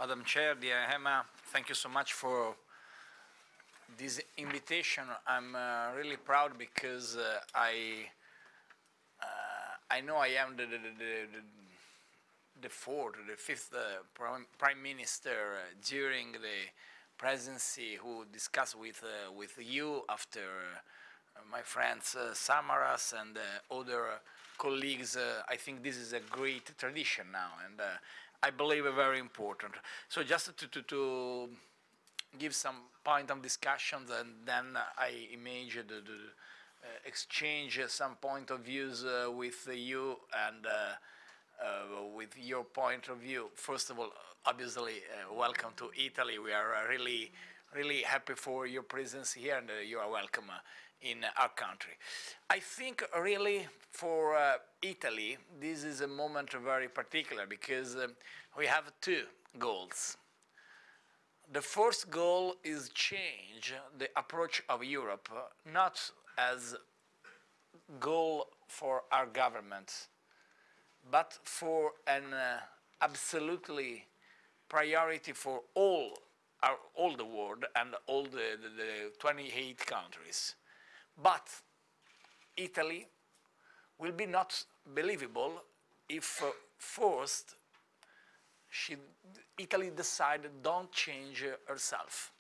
Madam Chair, dear Emma, thank you so much for this invitation. I'm really proud because I know I am the fifth Prime Minister during the presidency who discussed with you after my friends Samaras and other colleagues. I think this is a great tradition now, and I believe very important. So just to give some point of discussions, and then I imagine to exchange some point of views with you and with your point of view. First of all, obviously, welcome to Italy. We are really happy for your presence here, and you are welcome in our country. I think really for Italy, this is a moment very particular because we have two goals. The first goal is change the approach of Europe, not as goal for our government, but for an absolutely priority for all the world and all the 28 countries. But Italy will be not believable if first Italy decided don't change herself.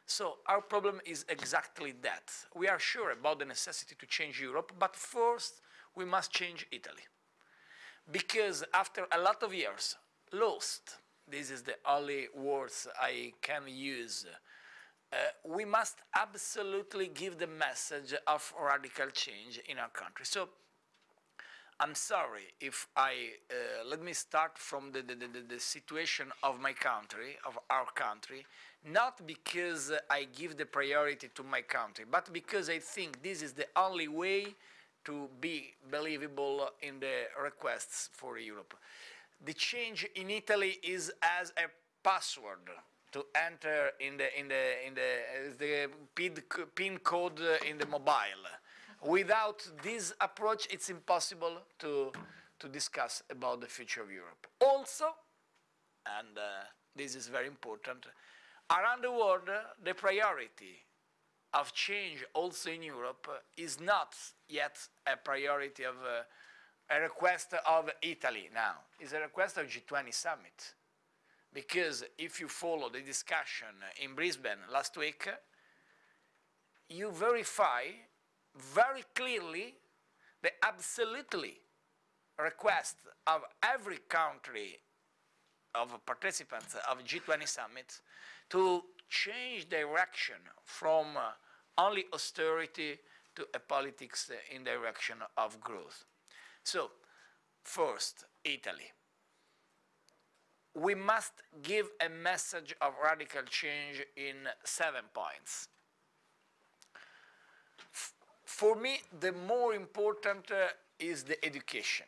So our problem is exactly that. We are sure about the necessity to change Europe, but first we must change Italy. Because after a lot of years lost, this is the only words I can use, we must absolutely give the message of radical change in our country. So I'm sorry if let me start from the situation of my country, of our country, not because I give the priority to my country, but because I think this is the only way to be believable in the requests for Europe. The change in Italy is as a password to enter in the PIN code in the mobile. Without this approach, it's impossible to discuss about the future of Europe. Also, and this is very important, around the world, the priority of change also in Europe is not yet a priority of a request of Italy now. It's a request of G20 summit. Because if you follow the discussion in Brisbane last week, you verify very clearly the absolutely request of every country of participants of G20 summit to change direction from only austerity to a politics in direction of growth. So, first, Italy. We must give a message of radical change in 7 points. For me, the more important is the education.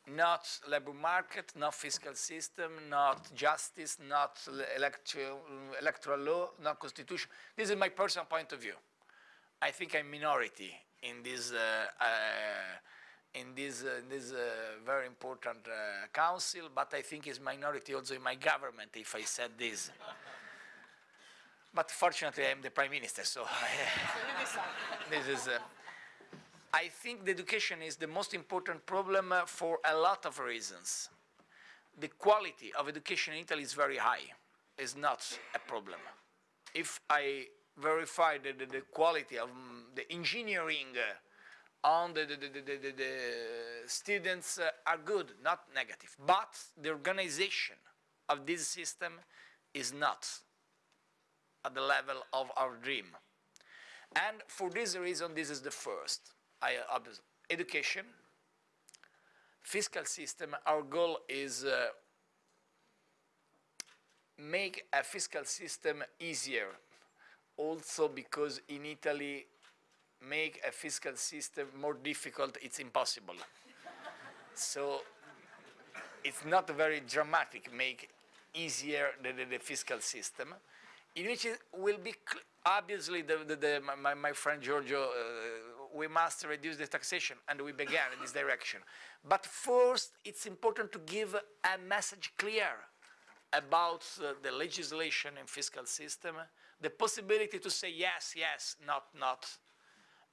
Not labor market, not fiscal system, not justice, not electoral law, not constitution. This is my personal point of view. I think I'm minority in this very important council, but I think it's minority also in my government if I said this. But fortunately, I'm the Prime Minister, so this is. I think the education is the most important problem for a lot of reasons. The quality of education in Italy is very high. It's not a problem. If I verify the quality of the engineering on the students are good, not negative. But the organization of this system is not at the level of our dream. And for this reason, this is the first. Education, fiscal system, our goal is make a fiscal system easier. Also because in Italy, make a fiscal system more difficult, it's impossible. So it's not very dramatic, make easier the fiscal system, in which it will be, obviously, my friend Giorgio, we must reduce the taxation, and we began in this direction. But first, it's important to give a message clear about the legislation and fiscal system, the possibility to say yes, yes, not, not,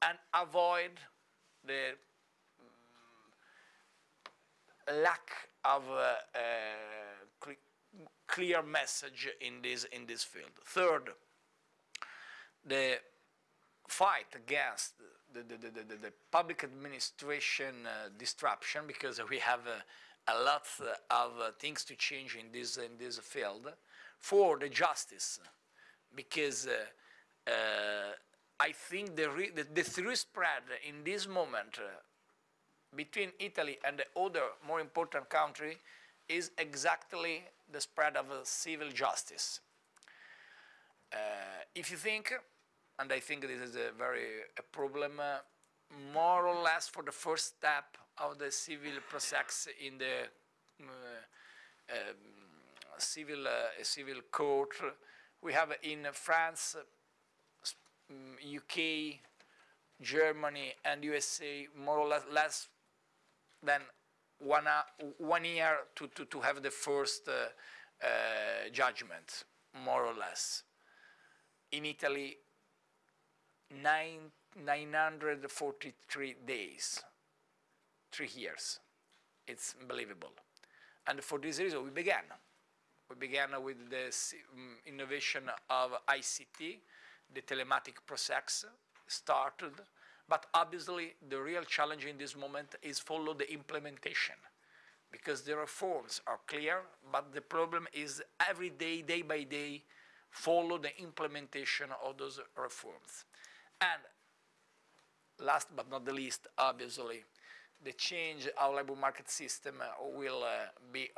and avoid the lack of clear message in this field. Third, the fight against the public administration disruption, because we have a lot of things to change in this field. For the justice, because I think the through spread in this moment between Italy and the other more important country is exactly the spread of civil justice. If you think, and I think this is a problem, more or less for the first step of the civil process in the civil court, we have in France, UK, Germany, and USA more or less than 1 year to have the first judgment, more or less. In Italy, 943 days, 3 years. It's unbelievable. And for this reason, we began. We began with the innovation of ICT, the telematic process started, but obviously the real challenge in this moment is follow the implementation, because the reforms are clear, but the problem is every day, day by day, follow the implementation of those reforms. And last but not the least, obviously, the change of labor market system will be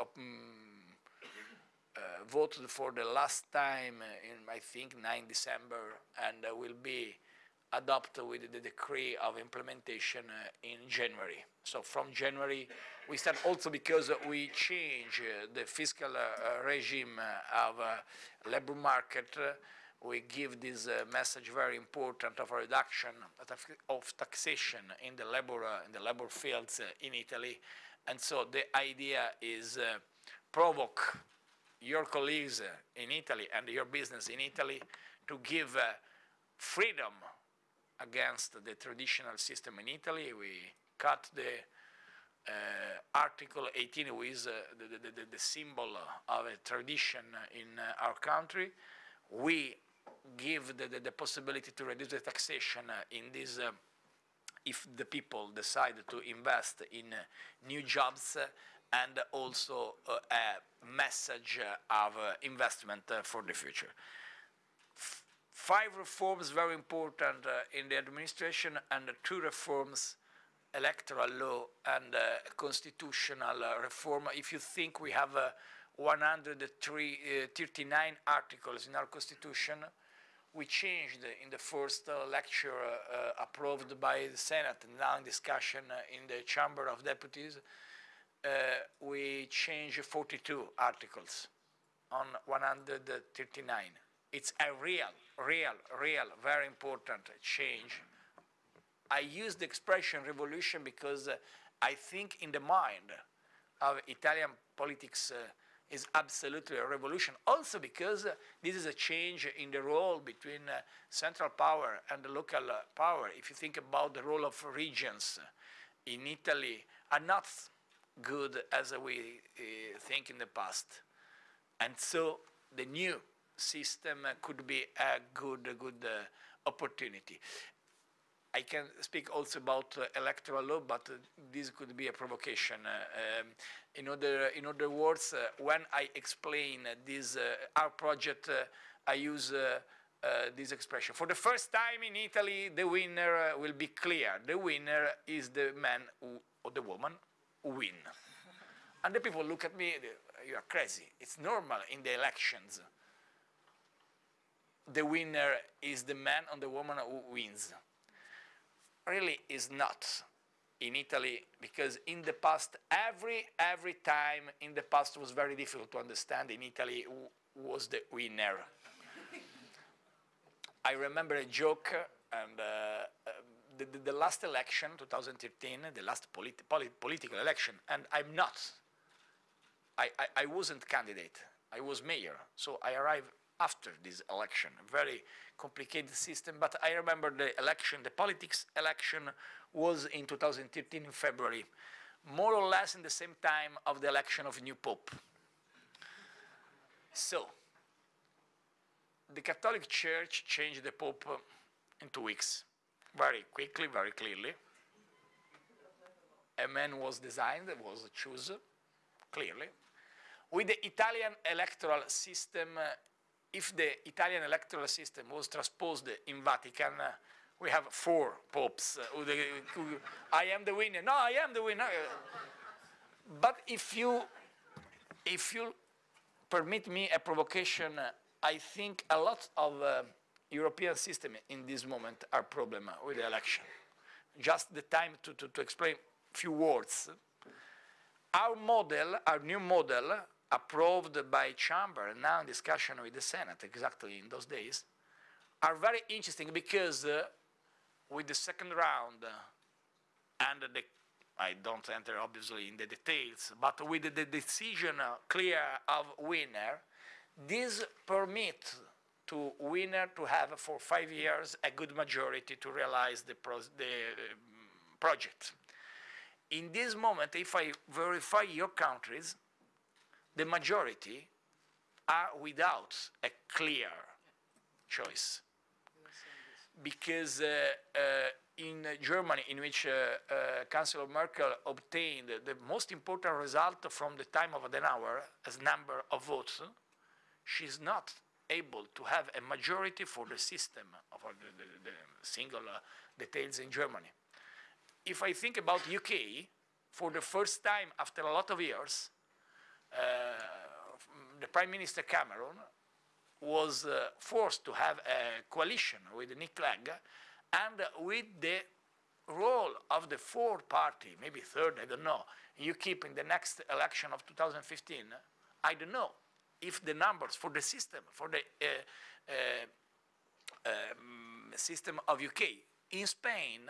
voted for the last time in, I think, 9 December, and will be adopted with the decree of implementation in January. So from January, we start also because we change the fiscal regime of labor market. We give this message very important of a reduction of taxation in the labor fields in Italy, and so the idea is provoke your colleagues in Italy and your business in Italy to give freedom against the traditional system in Italy. We cut the Article 18 with the symbol of a tradition in our country. We give the possibility to reduce the taxation in this if the people decide to invest in new jobs, and also a message of investment for the future. 5 reforms very important in the administration, and 2 reforms, electoral law and constitutional reform. If you think we have 139 articles in our constitution, we changed in the first lecture approved by the Senate and now in discussion in the Chamber of Deputies. We changed 42 articles on 139. It's a real, very important change. I use the expression revolution because I think in the mind of Italian politics is absolutely a revolution. Also because this is a change in the role between central power and the local power. If you think about the role of regions in Italy, are not good as we think in the past. And so the new system could be a good opportunity. I can speak also about electoral law, but this could be a provocation. In other words, when I explain this, our project, I use this expression. For the first time in Italy, the winner will be clear. The winner is the man or the woman who win. And the people look at me, you are crazy. It's normal in the elections. The winner is the man or the woman who wins. Really is not in Italy, because in the past, every time in the past was very difficult to understand in Italy who was the winner. I remember a joke, and the last election, 2013, the last political election, and I wasn't candidate. I was mayor, so I arrived after this election. A very complicated system, but I remember the election, the politics election was in 2013 in February, more or less in the same time of the election of new Pope. So, the Catholic Church changed the Pope in 2 weeks, very quickly, very clearly. A man was designed, was chosen, clearly. With the Italian electoral system, if the Italian electoral system was transposed in Vatican, we have 4 popes. I am the winner. No, I am the winner. But if you permit me a provocation, I think a lot of European systems in this moment are problem with the election. Just the time to explain a few words. Our model, our new model, approved by Chamber and now in discussion with the Senate, exactly in those days, are very interesting because with the second round and I don't enter obviously in the details, but with the decision clear of winner, this permits to winner to have for 5 years a good majority to realize the project. In this moment, if I verify your countries, the majority are without a clear choice. Because in Germany, in which Chancellor Merkel obtained the most important result from the time of Adenauer as number of votes, she's not able to have a majority for the system of the single details in Germany. If I think about UK, for the first time after a lot of years, the Prime Minister Cameron was forced to have a coalition with Nick Clegg, and with the role of the 4th party, maybe 3rd, I don't know, UKIP in the next election of 2015, I don't know if the numbers for the system, for the system of UK. In Spain,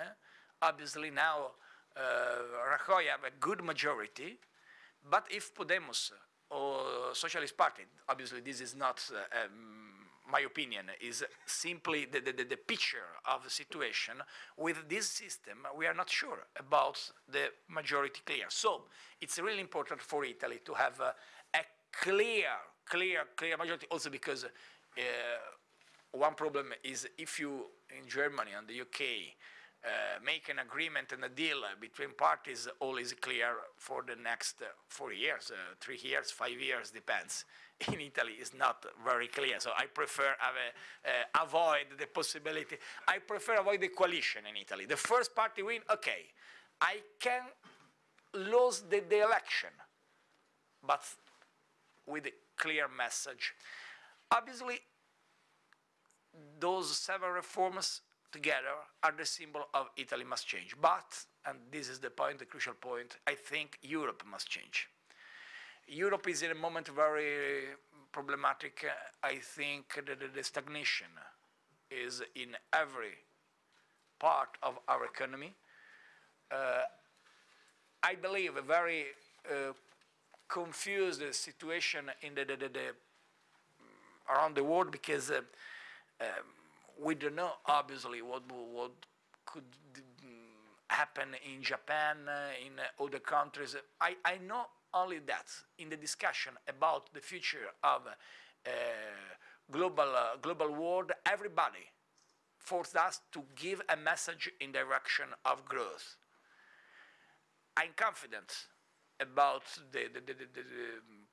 obviously now Rajoy have a good majority, but if Podemos or Socialist Party, obviously this is not my opinion, is simply the picture of the situation. With this system, we are not sure about the majority clear. So it's really important for Italy to have a clear majority, also because one problem is if you, in Germany and the UK, make an agreement and a deal between parties, all is clear for the next 4 years, 3 years, 5 years, depends. In Italy, it's not very clear, so I prefer avoid the possibility. I prefer avoid the coalition in Italy. The first party win, okay, I can lose the election, but with a clear message. Obviously, those 7 reforms together are the symbol of Italy must change. But, and this is the point, the crucial point, I think Europe must change. Europe is in a moment very problematic. I think that the stagnation is in every part of our economy. I believe a very confused situation in around the world because we don't know, obviously, what could happen in Japan, in other countries. I know only that in the discussion about the future of global world, everybody forced us to give a message in direction of growth. I'm confident about the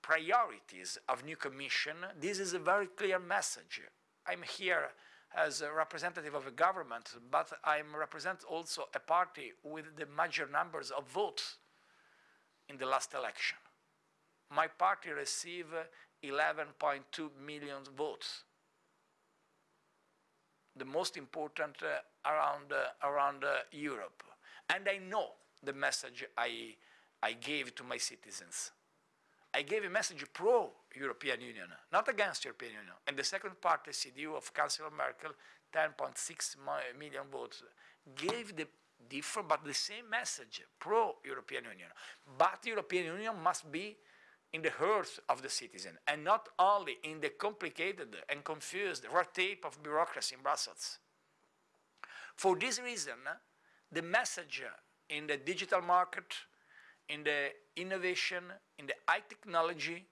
priorities of new Commission. This is a very clear message. I'm here as a representative of a government, but I represent also a party with the major numbers of votes in the last election. My party received 11.2 million votes, the most important around Europe. And I know the message I gave to my citizens. I gave a message pro-European Union, not against European Union. And the second party, CDU of Chancellor Merkel, 10.6 million votes, gave the different but the same message, pro-European Union. But the European Union must be in the hearts of the citizen, and not only in the complicated and confused red tape of bureaucracy in Brussels. For this reason, the message in the digital market, in the innovation, in the high technology,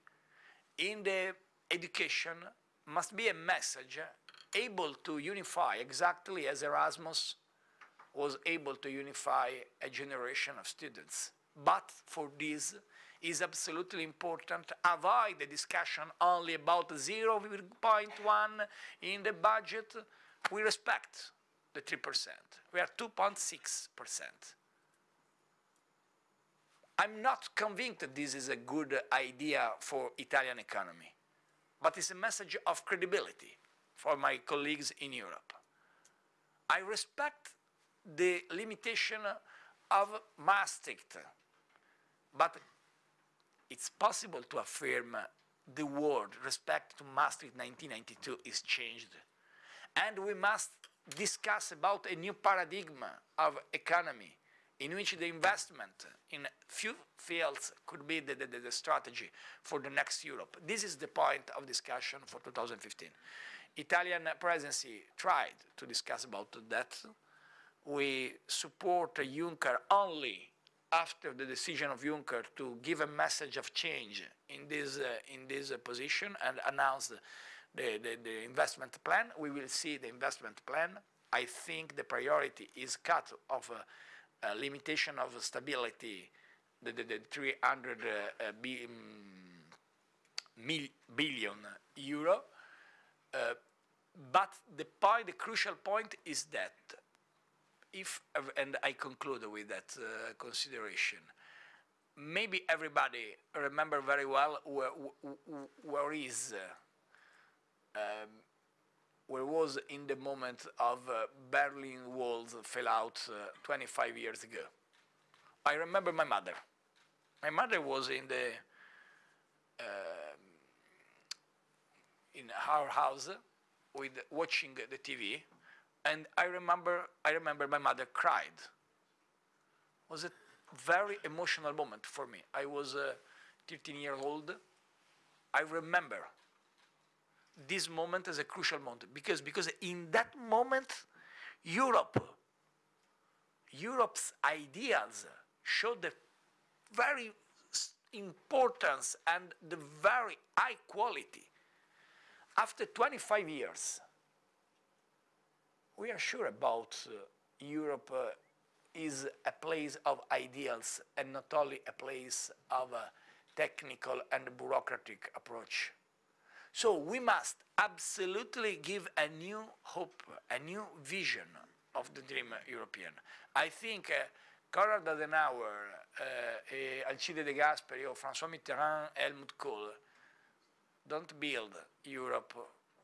in the education, must be a message able to unify, exactly as Erasmus was able to unify a generation of students. But for this, is absolutely important to avoid the discussion only about 0.1 in the budget. We respect the 3%. We are 2.6%. I'm not convinced that this is a good idea for Italian economy, but it's a message of credibility for my colleagues in Europe. I respect the limitation of Maastricht, but it's possible to affirm the word respect to Maastricht 1992 is changed. And we must discuss about a new paradigm of economy in which the investment in few fields could be the strategy for the next Europe. This is the point of discussion for 2015. Italian presidency tried to discuss about that. We support Juncker only after the decision of Juncker to give a message of change in this position and announce the investment plan. We will see the investment plan. I think the priority is cut of a limitation of stability, the 300 billion euro. But the crucial point is that if, and I conclude with that consideration, maybe everybody remember very well where was in the moment of Berlin walls fell out 25 years ago. I remember my mother. My mother was in our house with watching the TV. And I remember my mother cried. It was a very emotional moment for me. I was 13 years old. I remember this moment as a crucial moment because in that moment, Europe's ideas showed the very importance and the very high quality. After 25 years, we are sure about Europe is a place of ideals and not only a place of a technical and bureaucratic approach. So we must absolutely give a new hope, a new vision of the dream European. I think Konrad Adenauer, Alcide de Gasperi, or François Mitterrand, Helmut Kohl don't build Europe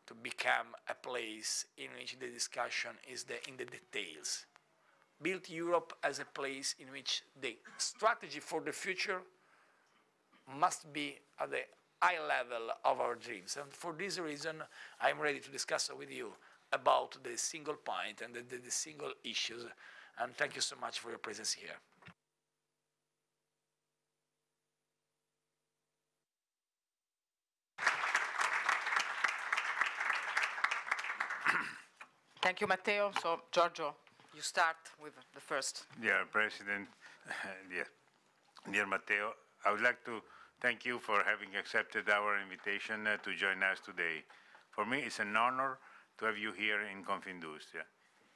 to become a place in which the discussion is in the details. Build Europe as a place in which the strategy for the future must be at the high level of our dreams. And for this reason, I'm ready to discuss with you about the single point and the single issues. And thank you so much for your presence here. Thank you, Matteo. So, Giorgio, you start with the first. Dear President, dear Matteo, I would like to thank you for having accepted our invitation to join us today. For me, it's an honor to have you here in Confindustria.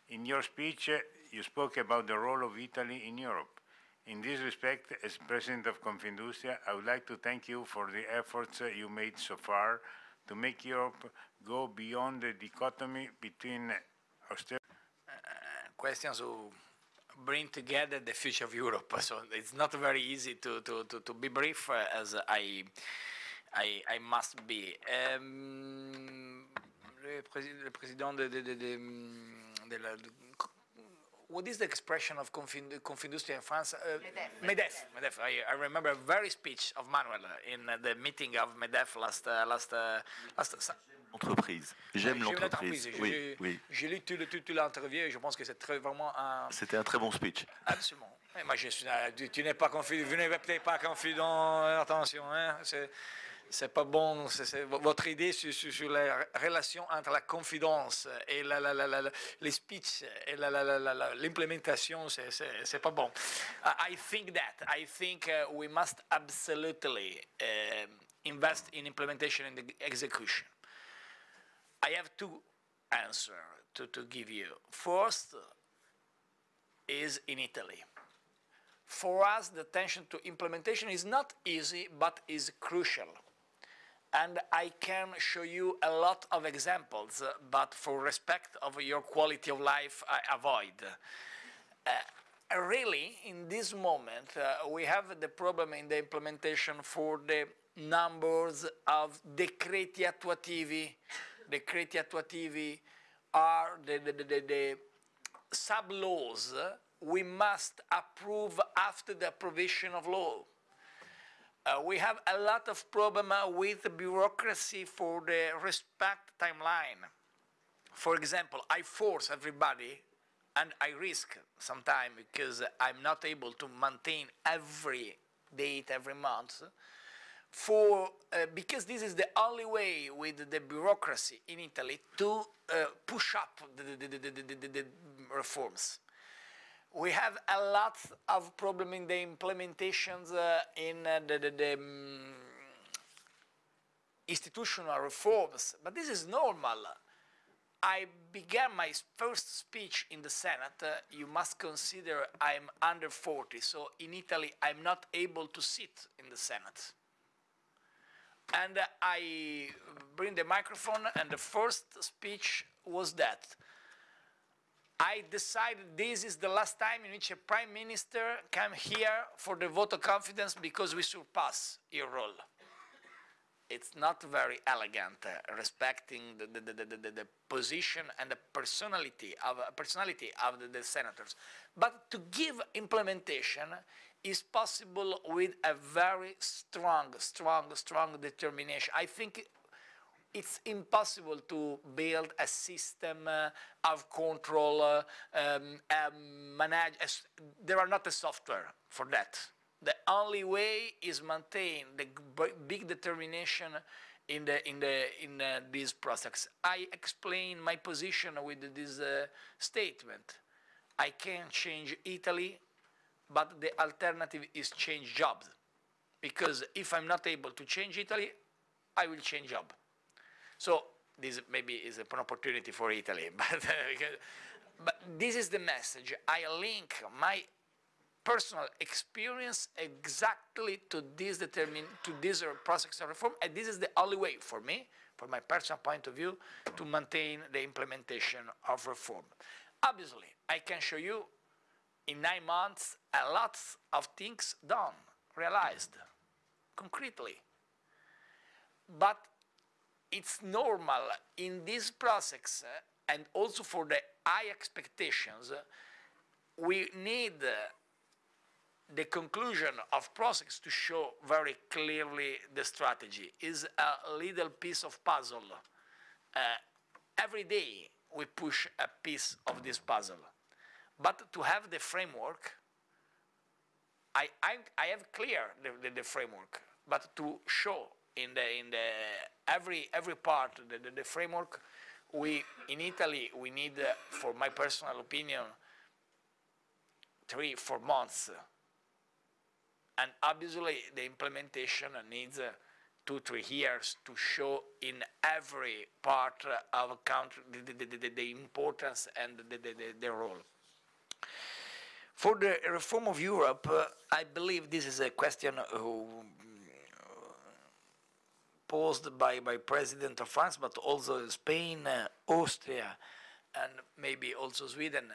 In your speech, you spoke about the role of Italy in Europe. In this respect, as President of Confindustria, I would like to thank you for the efforts you made so far to make Europe go beyond the dichotomy between questions who bring together the future of Europe. So it's not very easy to be brief as I must be. Le président what is the expression of Confindustria in France? MEDEF. I remember a very speech of Manuel in the meeting of MEDEF last Entreprise. J'aime l'entreprise. Oui. J'ai lu toute l'interview et je pense que c'est vraiment un... C'était un très bon speech. Absolument. Moi, tu n'es pas confident, vous n'êtes peut-être pas confident, attention, hein, c'est pas bon, votre idée sur la relation entre la confidence et les speeches et l'implémentation, c'est pas bon. I think we must absolutely invest in implementation and execution. I have two answers to give you. First is in Italy. For us, the attention to implementation is not easy, but is crucial. And I can show you a lot of examples, but for respect of your quality of life, I avoid. Really, in this moment, we have the problem in the implementation for the numbers of decreti attuativi. Decreti attuativi are the sub-laws we must approve after the approbation of law. We have a lot of problem with the bureaucracy for the respect timeline. For example, I force everybody, and I risk sometimes because I'm not able to maintain every date every month, because this is the only way with the bureaucracy in Italy to push up the reforms. We have a lot of problem in the implementations in the institutional reforms, but this is normal. I began my first speech in the Senate. You must consider I'm under 40, so in Italy I'm not able to sit in the Senate. And I bring the microphone, and the first speech was that. I decided this is the last time in which a prime minister came here for the vote of confidence because we surpass your role. It's not very elegant, respecting the position and the personality of the senators. But to give implementation is possible with a very strong determination. I think it's impossible to build a system of control, manage. There are not a software for that. The only way is maintain the big determination in this process. I explain my position with this statement. I can change Italy, but the alternative is change jobs. Because if I'm not able to change Italy, I will change job. So this maybe is an opportunity for Italy, but this is the message. I link my personal experience exactly to this process of reform, and this is the only way for me, from my personal point of view, to maintain the implementation of reform. Obviously, I can show you in 9 months a lot of things done, realized, concretely. But it's normal in this process, and also for the high expectations, we need the conclusion of process to show very clearly the strategy. Is a little piece of puzzle. Every day we push a piece of this puzzle. But to have the framework, I have clear the framework, but to show in every part the framework, in Italy we need, for my personal opinion, 3-4 months, and obviously the implementation needs 2-3 years to show in every part of a country the importance and the role. For the reform of Europe, I believe this is a question posed by President of France, but also Spain, Austria, and maybe also Sweden.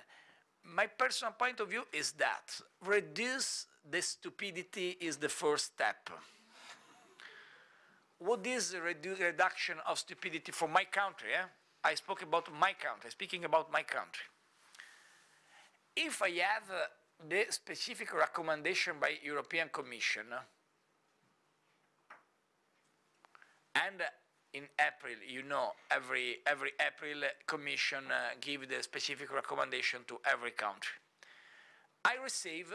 My personal point of view is that reduce the stupidity is the first step. What is reduction of stupidity for my country? I spoke about my country, speaking about my country. If I have the specific recommendation by European Commission, and in April, you know, every April Commission give the specific recommendation to every country. I receive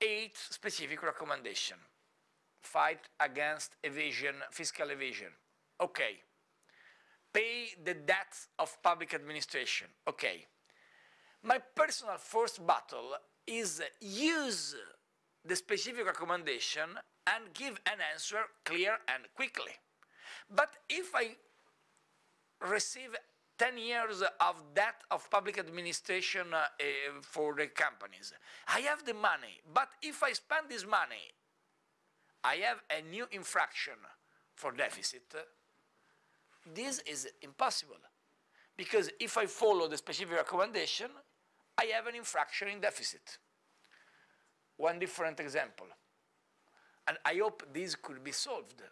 8 specific recommendations. Fight against evasion, fiscal evasion. Okay. Pay the debts of public administration. Okay. My personal first battle is use the specific recommendation and give an answer clear and quickly. But if I receive 10 years of debt of public administration for the companies, I have the money, but if I spend this money, I have a new infraction for deficit. This is impossible, because if I follow the specific recommendation, I have an infraction in deficit. One different example, and I hope this could be solved.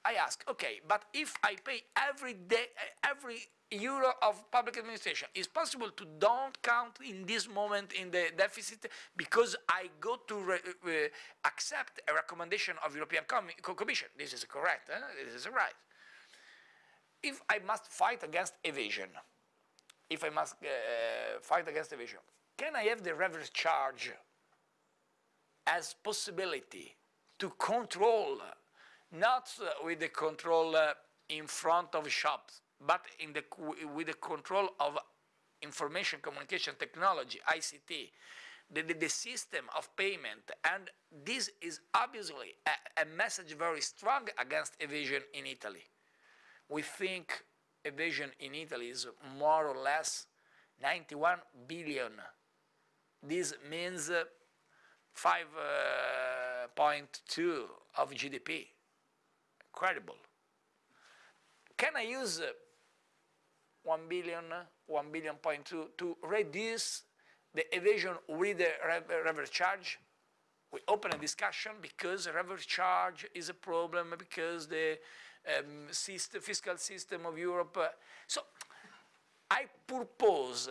I ask, okay, but if I pay every day, every euro of public administration, is possible to don't count in this moment in the deficit because I go to accept a recommendation of European Commission. This is correct, this is right. If I must fight against evasion, can I have the reverse charge as possibility to control, not with the control in front of shops, but with the control of information communication technology, ICT, the system of payment, and this is obviously a message very strong against evasion in Italy. We think evasion in Italy is more or less 91 billion. This means 5.2 of GDP. Incredible. Can I use 1 billion, 1.2 billion to reduce the evasion with the reverse charge? We open a discussion because reverse charge is a problem, because the fiscal system of Europe. So I propose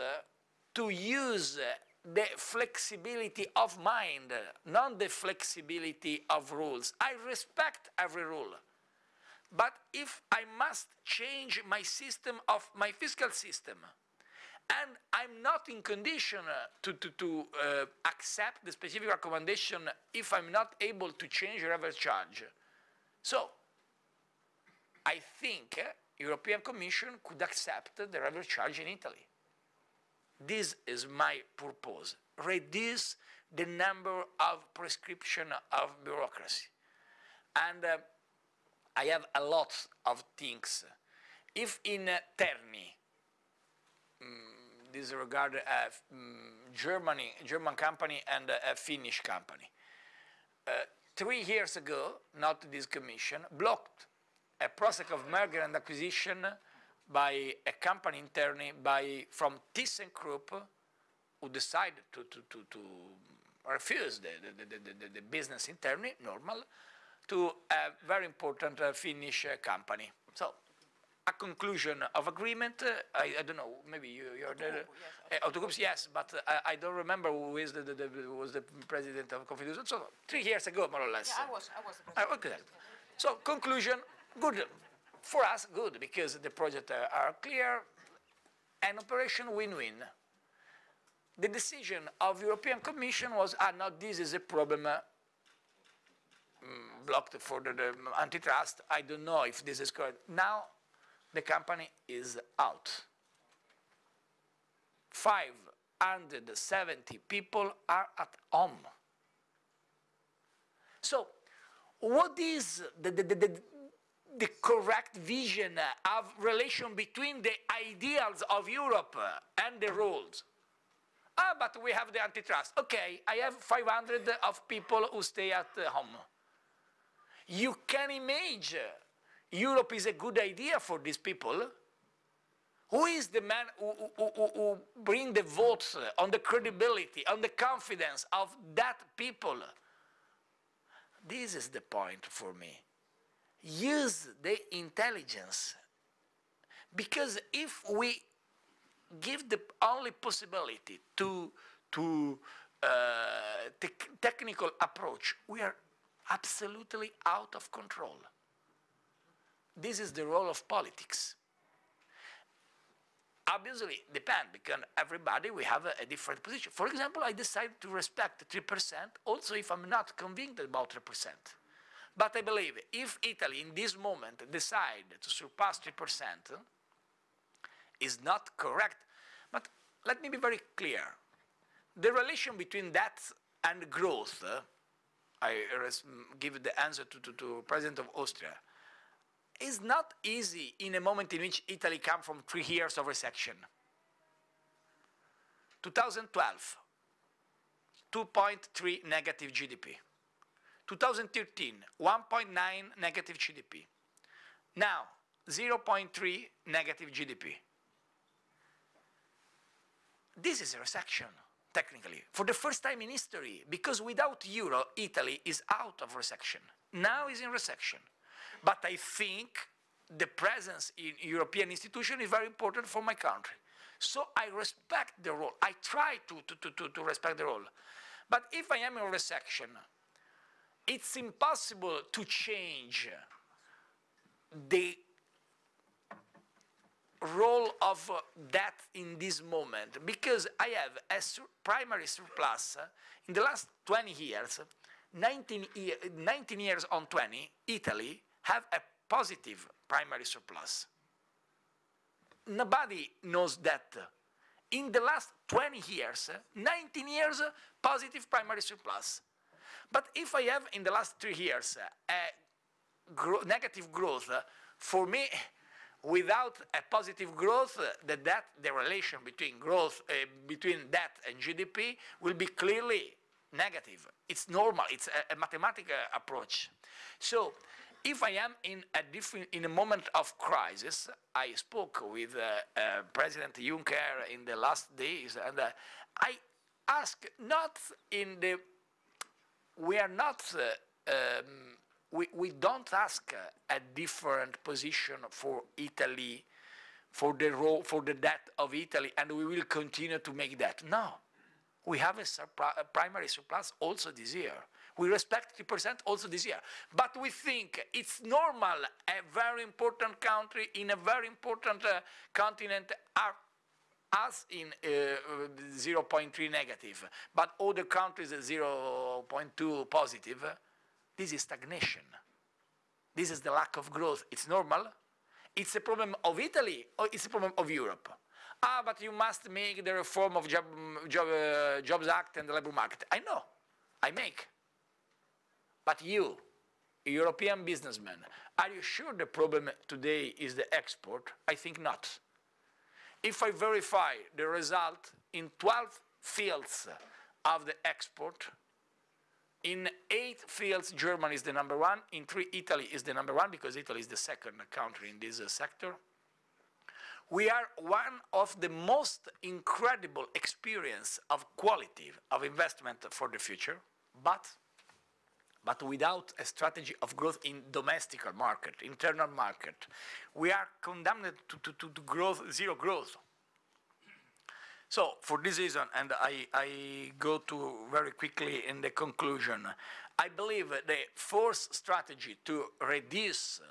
to use the flexibility of mind, not the flexibility of rules. I respect every rule. But if I must change my system of my fiscal system, and I'm not in condition to accept the specific recommendation if I'm not able to change reverse charge, so I think European Commission could accept the reverse charge in Italy. This is my purpose. Reduce the number of prescription of bureaucracy. And I have a lot of things. If in Terni, this regard German company and a Finnish company, 3 years ago, not this commission, blocked a process of merger and acquisition by a company in Terni from ThyssenKrupp, who decided to refuse the business in Terni, normal, to a very important Finnish company. So, a conclusion of agreement, I don't know, maybe you're there. Autogroups, yes, but I don't remember who was the president of Confindustria. So 3 years ago, more or less. Yeah, I was the president. Okay. So conclusion, good. For us, good, because the projects are clear, and operation win-win. The decision of European Commission was, no, this is a problem, blocked for the antitrust. I don't know if this is correct. Now, the company is out. 570 people are at home. So, what is the correct vision of relation between the ideals of Europe and the rules? But we have the antitrust. Okay, I have 500 of people who stay at home. You can imagine Europe is a good idea for these people. Who is the man who bring the votes on the credibility, on the confidence of that people? This is the point for me. Use the intelligence. Because if we give the only possibility to technical approach, we are absolutely out of control. This is the role of politics. obviously depend, because everybody, we have a different position. For example, I decided to respect 3%, also if I'm not convinced about 3%. But I believe if Italy in this moment decide to surpass 3%, is not correct. But let me be very clear. The relation between that and growth, I give the answer to President of Austria, is not easy in a moment in which Italy comes from 3 years of recession. 2012, 2.3 negative GDP. 2013, 1.9 negative GDP. Now, 0.3 negative GDP. This is a recession, technically, for the first time in history, because without euro, Italy is out of recession. Now is in recession. But I think the presence in European institutions is very important for my country. So I respect the role. I try to respect the role. But if I am in recession, it's impossible to change the role of debt in this moment, because I have a primary surplus in the last 20 years, 19 years on 20, Italy have a positive primary surplus. Nobody knows that. In the last 20 years, 19 years, positive primary surplus. But if I have in the last 3 years a negative growth, for me, without a positive growth, the relation between growth, between debt and GDP will be clearly negative. It's normal. It's a mathematical approach. So, if I am in a moment of crisis, I spoke with President Juncker in the last days, and I ask not in the. We are not. We don't ask a different position for Italy, for the debt of Italy, and we will continue to make that. No, we have a primary surplus also this year. We respect 3% also this year. But we think it's normal a very important country in a very important continent are us in 0.3 negative, but other countries 0.2 positive. This is stagnation. This is the lack of growth. It's normal. It's a problem of Italy or it's a problem of Europe. Ah, but you must make the reform of Jobs Act and the labor market. I know. I make. But you, European businessmen, are you sure the problem today is the export? I think not. If I verify the result in 12 fields of the export, in 8 fields, Germany is the number 1. In 3, Italy is the number 1, because Italy is the second country in this sector. We are one of the most incredible experience of quality of investment for the future, but without a strategy of growth in domestic market, internal market, we are condemned to growth, zero growth. So for this reason, and I go to very quickly in the conclusion, I believe the first strategy to reduce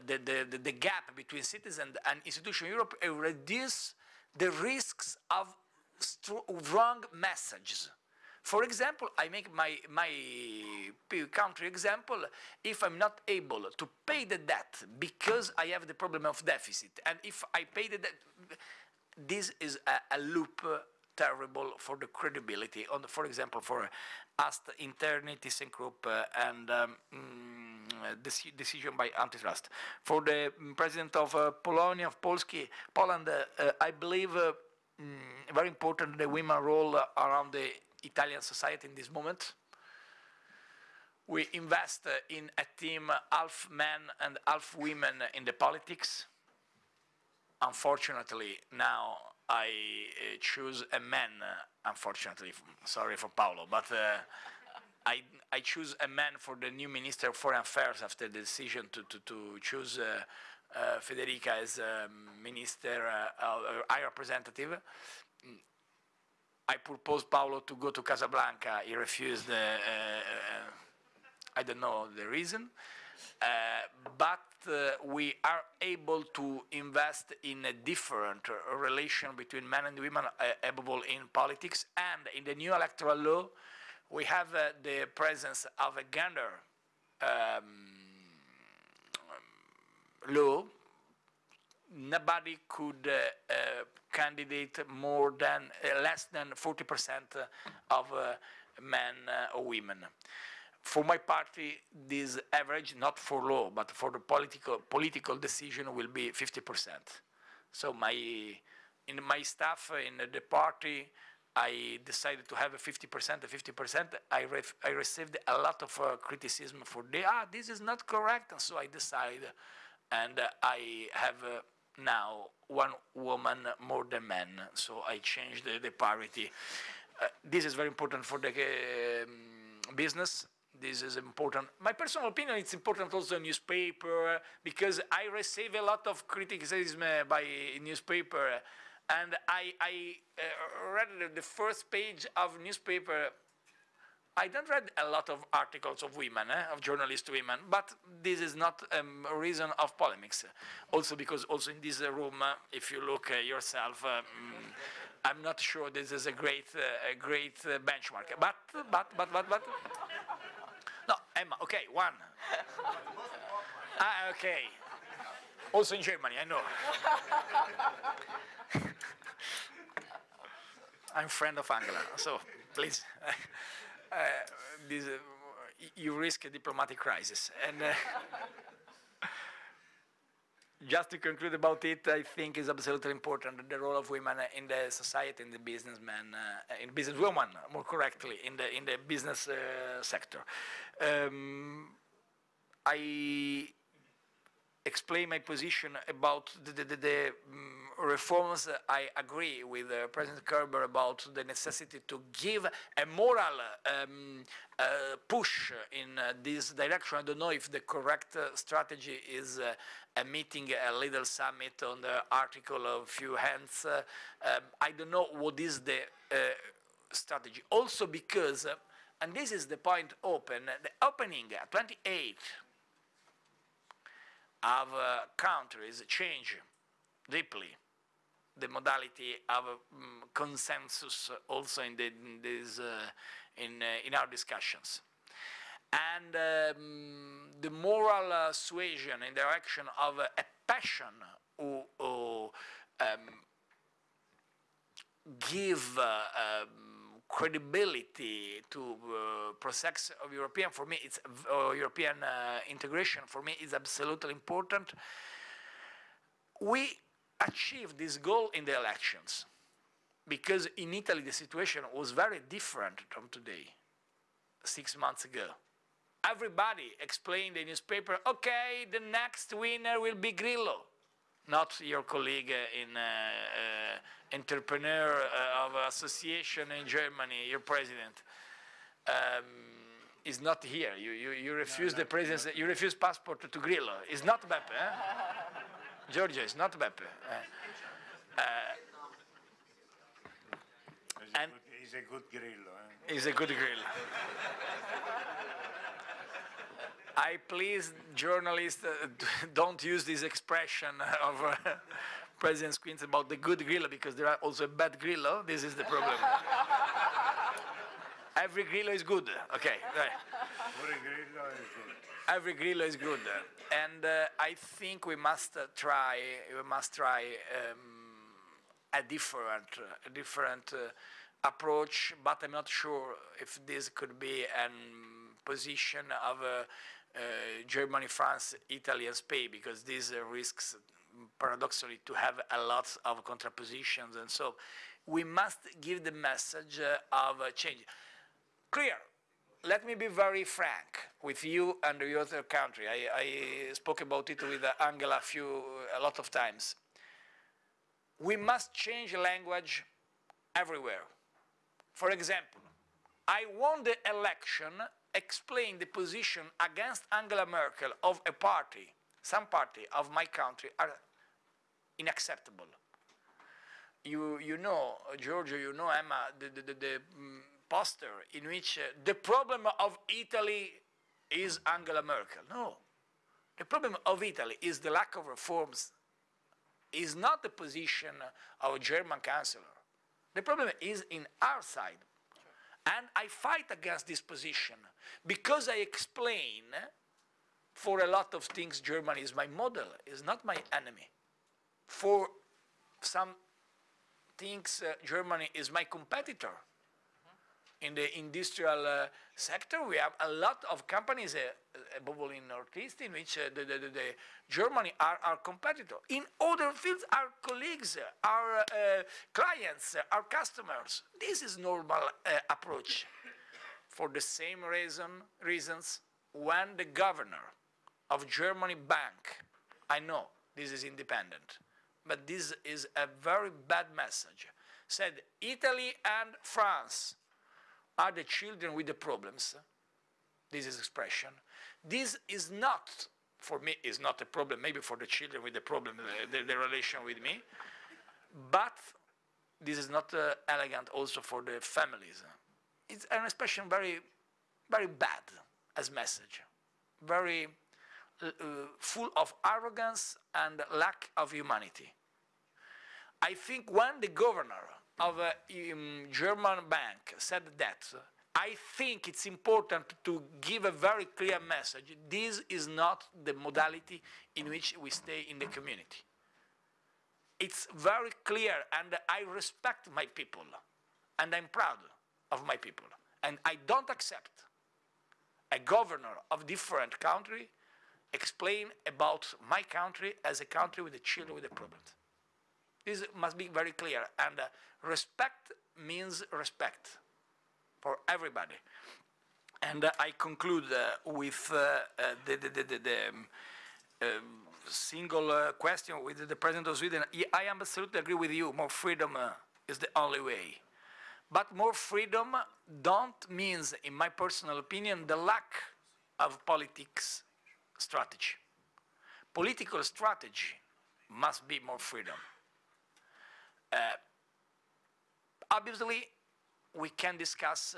the gap between citizens and institution Europe, reduce the risks of wrong messages. For example, I make my country example. If I'm not able to pay the debt because I have the problem of deficit, and if I pay the debt, this is a loop terrible for the credibility. For example, for Ast Interni, ThyssenKrupp, and decision by antitrust. For the president of Poland, I believe very important the women role around the Italian society in this moment. We invest in a team half men and half women in the politics. Unfortunately, now I choose a man. Unfortunately, sorry for Paolo, but I choose a man for the new Minister of Foreign Affairs after the decision to choose Federica as Minister, High Representative. I proposed Paolo to go to Casablanca. He refused. I don't know the reason. But we are able to invest in a different relation between men and women, above all in politics. And in the new electoral law, we have the presence of a gender law. Nobody could candidate more than less than 40% of men or women. For my party, this average, not for law, but for the political decision, will be 50%. So in my staff, in the party, I decided to have a 50%, a 50%. I received a lot of criticism for this is not correct, and so I decided, and I have now one woman more than men, so I changed the parity. This is very important for the business. This is important. My personal opinion, it's important also in newspaper, because I receive a lot of criticism by newspaper, and I read the first page of newspaper. I don't read a lot of articles of women, of journalist women, but this is not a reason of polemics. Also because also in this room, if you look yourself, I'm not sure this is a great benchmark. But. No, Emma, okay, one. Okay. Also in Germany, I know. I'm friend of Angela, so please. You risk a diplomatic crisis. And just to conclude about it, I think is absolutely important the role of women in the society, in the businessman, in businesswoman, more correctly, in the business sector. I explain my position about the reforms. I agree with President Kerber about the necessity to give a moral push in this direction. I don't know if the correct strategy is a meeting, a little summit on the article of few hands. I don't know what is the strategy. Also because, and this is the point open, the opening 28 of countries change deeply the modality of consensus also in our discussions. And the moral suasion in the direction of a passion who give credibility to process of European, for me, it's European integration, for me, is absolutely important. We achieved this goal in the elections, because in Italy the situation was very different from today, 6 months ago. Everybody explained in the newspaper, okay, the next winner will be Grillo, not your colleague in entrepreneur of association in Germany, your president. Is not here. You refuse the presidency. You refuse passport to Grillo. It's not Beppe. Giorgio, it's not Beppe. And he's a good Grillo. He's a good Grillo. I please journalists don't use this expression of President Squints about the good Grillo, because there are also bad Grillo. This is the problem. Every Grillo is good. Okay. Every Grillo is good. Every Grillo is good, and I think we must try. We must try a different approach. But I'm not sure if this could be a position of Germany, France, Italy, and Spain, because this risks paradoxically to have a lot of contrapositions, and so we must give the message of change. Clear. Let me be very frank with you and the other country. I spoke about it with Angela a lot of times. We must change language everywhere. For example, I won the election, explain the position against Angela Merkel of a party, some party of my country, are unacceptable. You know, Giorgio, you know, Emma, the poster in which the problem of Italy is Angela Merkel. No. The problem of Italy is the lack of reforms, is not the position of a German chancellor. The problem is in our side. And I fight against this position because I explain for a lot of things Germany is my model, is not my enemy. For some things Germany is my competitor. In the industrial sector, we have a lot of companies, above all in Northeast, in which the Germany are our competitor. In other fields, our colleagues, our clients, our customers. This is normal approach. For the same reasons, when the governor of Germany bank, I know this is independent, but this is a very bad message, said Italy and France are the children with the problems. This is expression. This is not, for me, is not a problem, maybe for the children with the problem, the relation with me, but this is not elegant also for the families. It's an expression very, very bad as message, very full of arrogance and lack of humanity. I think when the governor of a German bank said that, I think it's important to give a very clear message. This is not the modality in which we stay in the community. It's very clear, and I respect my people, and I'm proud of my people. And I don't accept a governor of different country explain about my country as a country with the children with the problems. This must be very clear, and respect means respect for everybody. And I conclude with the single question with the President of Sweden. I absolutely agree with you, more freedom is the only way. But more freedom don't means, in my personal opinion, the lack of politics strategy. Political strategy must be more freedom. Obviously, we can discuss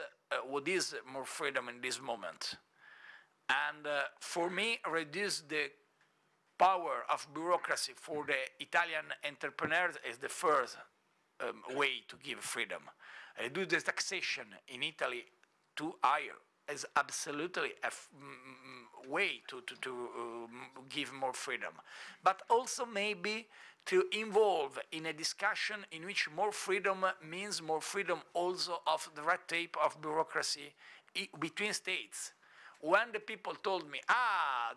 what is more freedom in this moment. And for me, reduce the power of bureaucracy for the Italian entrepreneurs is the first way to give freedom. Reduce the taxation in Italy too higher is absolutely a way to give more freedom. But also maybe to involve in a discussion in which more freedom means more freedom also of the red tape of bureaucracy between states. When the people told me,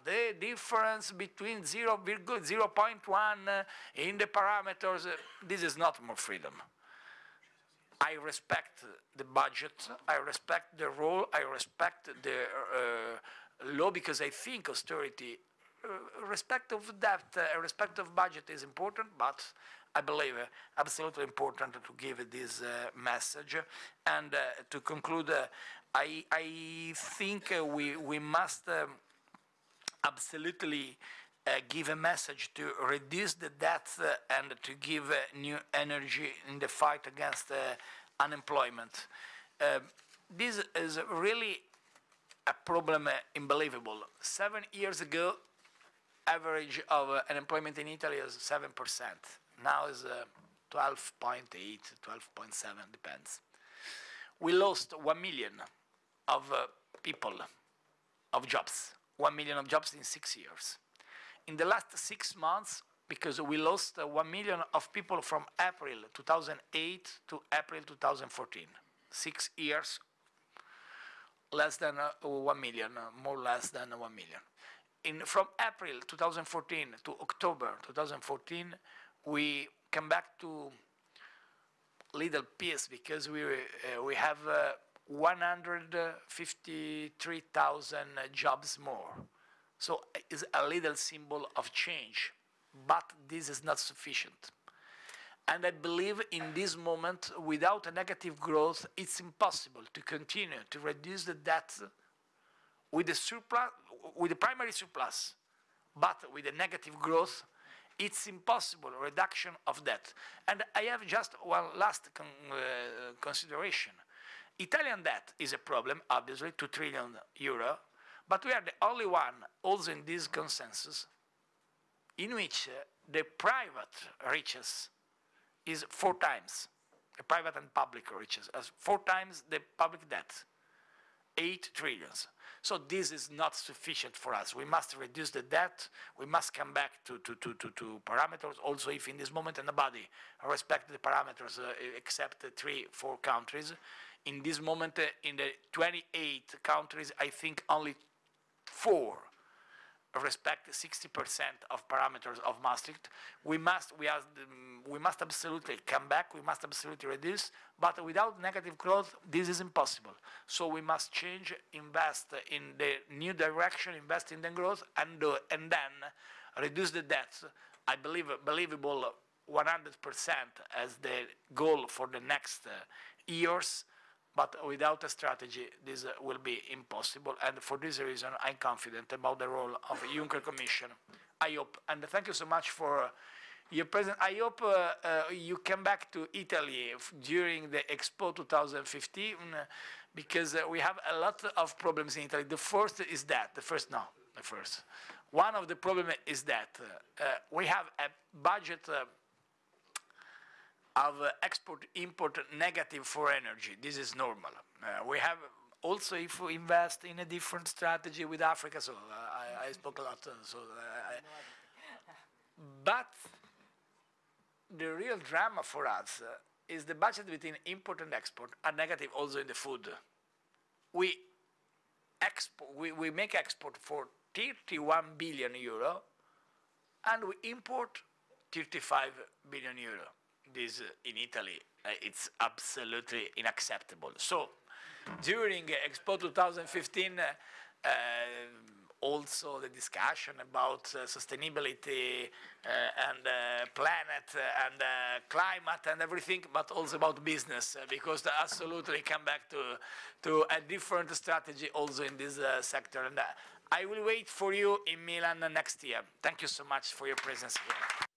the difference between 0.1 in the parameters, this is not more freedom. I respect the budget, I respect the role, I respect the law, because I think austerity, respect of debt, respect of budget is important, but I believe absolutely important to give this message. And to conclude, I think we must absolutely give a message to reduce the debt and to give new energy in the fight against unemployment. This is really a problem unbelievable. 7 years ago, average of unemployment in Italy is 7%. Now is 12.8, 12.7, depends. We lost 1 million of people, of jobs, 1 million of jobs in 6 years. In the last 6 months, because we lost 1 million of people from April 2008 to April 2014. 6 years, less than 1 million, more or less than 1 million. From April 2014 to October 2014, we come back to little peace because we have 153,000 jobs more. So it's a little symbol of change, but this is not sufficient. And I believe in this moment, without a negative growth, it's impossible to continue to reduce the debt with the surplus, with the primary surplus, but with a negative growth, it's impossible reduction of debt. And I have just one last consideration. Italian debt is a problem, obviously, 2 trillion euro, But we are the only one, also in this consensus, in which the private riches is 4 times, the private and public riches, as 4 times the public debt, 8 trillions. So this is not sufficient for us. We must reduce the debt. We must come back to parameters. Also, if in this moment nobody respects the parameters except 3-4 countries, in this moment in the 28 countries, I think only 4 respect 60% of parameters of Maastricht. We must absolutely come back. We must absolutely reduce. But without negative growth, this is impossible. So we must change, invest in the new direction, invest in the growth, and then reduce the debts. I believe believable 100% as the goal for the next years. But without a strategy, this will be impossible. And for this reason, I'm confident about the role of the Juncker Commission. I hope, and thank you so much for your presence. I hope you come back to Italy during the Expo 2015, because we have a lot of problems in Italy. The first is that, one of the problems is that we have a budget of export-import negative for energy. This is normal. We have also, if we invest in a different strategy with Africa, so I spoke a lot. But the real drama for us is the budget between import and export are negative also in the food. We make export for 31 billion euro, and we import 35 billion euro. This in Italy, it's absolutely unacceptable. So during Expo 2015, also the discussion about sustainability and planet and climate and everything, but also about business, because they absolutely come back to a different strategy also in this sector. And I will wait for you in Milan next year. Thank you so much for your presence here.